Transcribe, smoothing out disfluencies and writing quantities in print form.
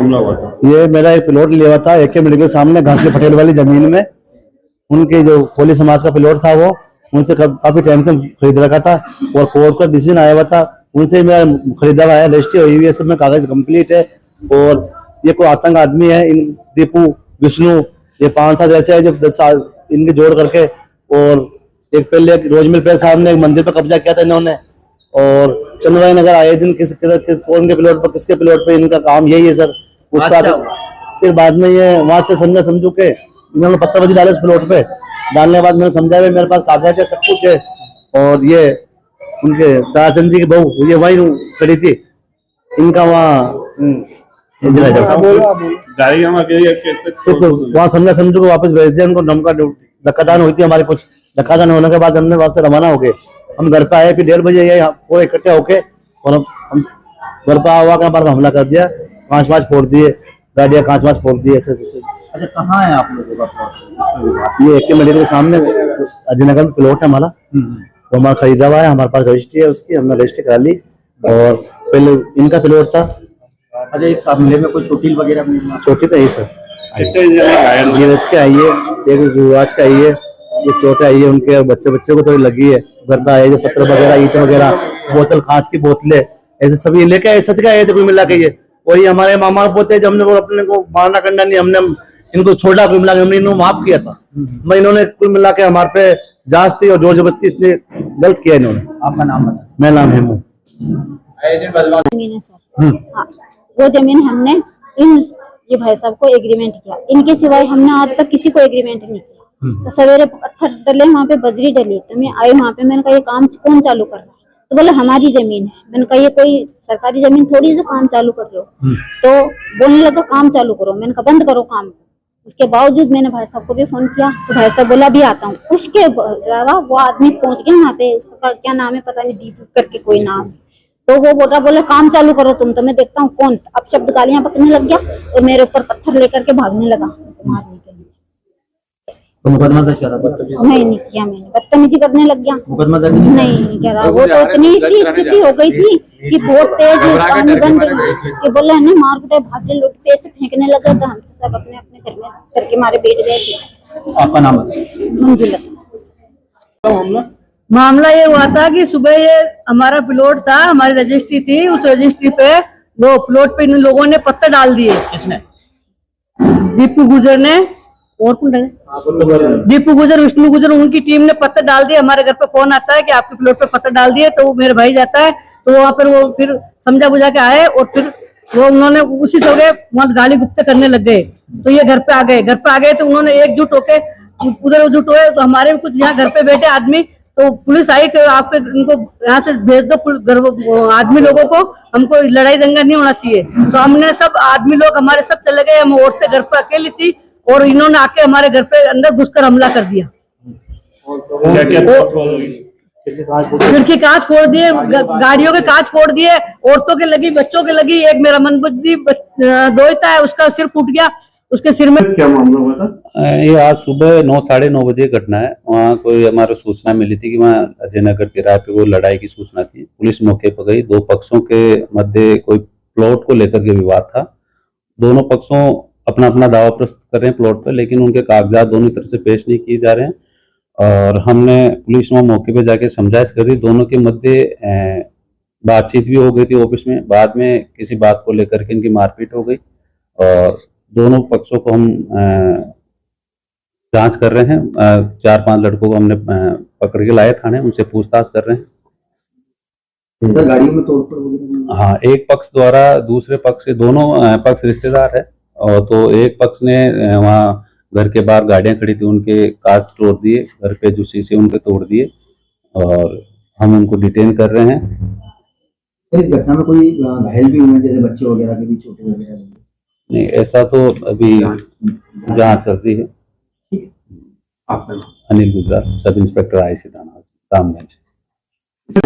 मामला हुआ था? ये मेरा एक प्लॉट लिया हुआ था AK मेडिकल सामने घासी पटेल वाली जमीन में। उनके जो कोली समाज का प्लॉट था वो उनसे काफी टाइम से खरीद रखा था और कोर्ट का डिसीजन आया हुआ था, उनसे मेरा खरीदा हुआ है, रजिस्ट्री हुई हुई है, सब में कागज कंप्लीट है। और ये कोई आतंक आदमी है, इन दीपू विष्णु ये 5 साल ऐसे है जो 10 साल इनके जोड़ करके, और एक पहले रोजमिल पे सामने एक मंदिर पर कब्जा किया था इन्होंने। और चंद्रभाई नगर आए दिन कौन के प्लॉट पर किसके प्लॉट पे इनका काम यही है सर। उसका फिर बाद में ये वहां से समझू के इन्होंने पत्थरबाजी डाले उस प्लॉट पे। डालने के बाद मैंने समझाया मेरे पास कागज है, सब कुछ है। और ये उनके ताराचंद जी की बहू ये वही खड़ी थी, इनका वहाँ वहाँ समझू को वापस भेज दिया उनको। धक्कादान हुई थी हमारी, कुछ धक्कादान होने के बाद हमने वहां से रवाना हो गए। हम घर पे आए, फिर 1:30 बजे ये पूरे इकट्ठे होके और हम घर पे हुआ का पर हमला कर दिया, कांच फोड़ दिए, गाड़ियां कांच फोड़ दिए, ऐसे कुछ। अच्छा, कहाँ है आप लोगों का प्लॉट? ये AK मेडिकल के सामने अजयनगर में प्लॉट है हमारा, वो हमारा खरीदा हुआ है, हमारे पास रजिस्ट्री है उसकी, हमने रजिस्ट्री करा ली। और पहले इनका प्लॉट था। अच्छा, इस हमले में कोई चोटिल वगैरह? छोटी पे ही सर, जीरज के आई है, एक युवराज का आई है, ये चोट आई है उनके बच्चे को थोड़ी लगी है। घर पे आए जो पत्थर वगैरह, ईंटें वगैरह, बोतल, कांच की बोतलें, ऐसे सभी लेके आए। सच का आए थे कुल मिला के, ये वही हमारे मामा पोते जब हमने वो अपने को मारना करना नहीं, हमने इनको छोड़ा, कुल मिला के हमने इनको माफ किया था। मैं इन्होंने कुल मिला के हमारे पे जांच थी और जोर जबरदस्ती इतने गलत किया इन्होंने। आपका नाम बता? मेरा नाम हेमू। जमीन है सर। हाँ, वो जमीन हमने ये भाई साहब को एग्रीमेंट किया, इनके सिवाय हमने आज तक किसी को एग्रीमेंट नहीं किया। तो सवेरे पत्थर डले, वहाँ पे बजरी डली, तो मैं आई वहाँ पे, मैंने कहा ये काम कौन चालू कर रहा है? तो बोले हमारी जमीन है। मैंने कहा ये कोई सरकारी जमीन थोड़ी जो काम चालू कर रहे हो। तो बोलने लगा काम चालू करो। मैंने कहा बंद करो काम। उसके बावजूद मैंने भाई साहब को भी फोन किया, तो भाई साहब बोला अभी आता हूँ। उसके अलावा वो आदमी पहुंच गए वहाँ पे, उसका क्या नाम है पता नहीं, दीपू करके कोई नाम। तो वो बोल रहा, बोले काम चालू करो तुम, तो मैं देखता हूँ कौन। अब शब्द गालियां पकड़ने लग गया और मेरे ऊपर पत्थर लेकर के भागने लगा मारने के लिए। तो मुकदमा दर्ज करा? नहीं किया मैंने, बदतमीजी करने लग गया। मुकदमा दर्ज नहीं करा। वो तो इतनी स्थिति हो गई थी कि बहुत तेज पानी बन गई कि बोले नहीं मार कुटे भागे लुट पे से फेंकने लगा। तो हम तो सब अपने अपने घर में करके मारे बैठ गए थे। आपका नाम? मंजुला। मामला ये हुआ था कि सुबह ये हमारा प्लॉट था, हमारी रजिस्ट्री थी, उस रजिस्ट्री पे वो प्लॉट पे इन लोगों ने पत्थर डाल दिए। किसने? दीपू गुजर ने, और कौन है? दीपू गुजर, विष्णु गुजर, उनकी टीम ने पत्थर डाल दिए। हमारे घर पे फोन आता है कि आपके प्लॉट पे पत्थर डाल दिए। तो मेरे भाई जाता है, तो वहाँ पर वो फिर समझा बुझा के आए और फिर वो उन्होंने उसी समय वहाँ गाली गुप्ते करने लग गए। तो ये घर पे आ गए। तो उन्होंने एकजुट होके उधर जुट हुए। तो हमारे कुछ यहाँ घर पे बैठे आदमी, तो पुलिस आई कि आप इनको यहाँ से भेज दो आदमी लोगों को, हमको लड़ाई दंगा नहीं होना चाहिए। तो हमने सब आदमी लोग हमारे सब चले गए, हम औरतें घर पे अकेली थी और इन्होंने आके हमारे घर पे अंदर घुसकर हमला कर दिया। खिड़की कांच फोड़ दिए, गाड़ियों के कांच फोड़ दिए, औरतों के लगी, बच्चों के लगी। एक मेरा मनबुद्धि दोहिता है, उसका सिर फूट गया, उसके सिर में। क्या मामला हुआ था? ये आज सुबह 9, साढ़े 9 बजे घटना है। वहाँ कोई हमारे सूचना मिली थी कि वहाँ अजयनगर तिराहे पे कोई लड़ाई की सूचना थी। पुलिस मौके पर गई। 2 पक्षों के मध्य कोई प्लॉट को लेकर के विवाद था। दोनों पक्षों अपना अपना दावा प्रस्तुत कर रहे हैं प्लॉट पर, लेकिन उनके कागजात दोनों तरफ से पेश नहीं किए जा रहे हैं। और हमने पुलिस में मौके पे जाके समझाइश करी। दोनों के मध्य बातचीत भी हो गई थी ऑफिस में। बाद में किसी बात को लेकर के इनकी मारपीट हो गई और दोनों पक्षों को हम जांच कर रहे हैं। 4-5 लड़कों को हमने पकड़ के लाए थाने, उनसे पूछताछ कर रहे हैं। गाड़ियों में तोड़फोड़? हाँ, एक पक्ष द्वारा दूसरे पक्ष से, दोनों पक्ष रिश्तेदार है। और तो एक पक्ष ने वहाँ घर के बाहर गाड़ियां खड़ी थी, उनके कांच तोड़ दिए, घर पे जो शीशे उनके तोड़ दिए और हम उनको डिटेन कर रहे हैं। इस घटना में कोई घायल भी हुए, जैसे बच्चे वगैरह के भी, छोटे वगैरह? नहीं, ऐसा तो अभी जांच चल रही है। Anil Gujral, sub inspector IC थाना रामगंज।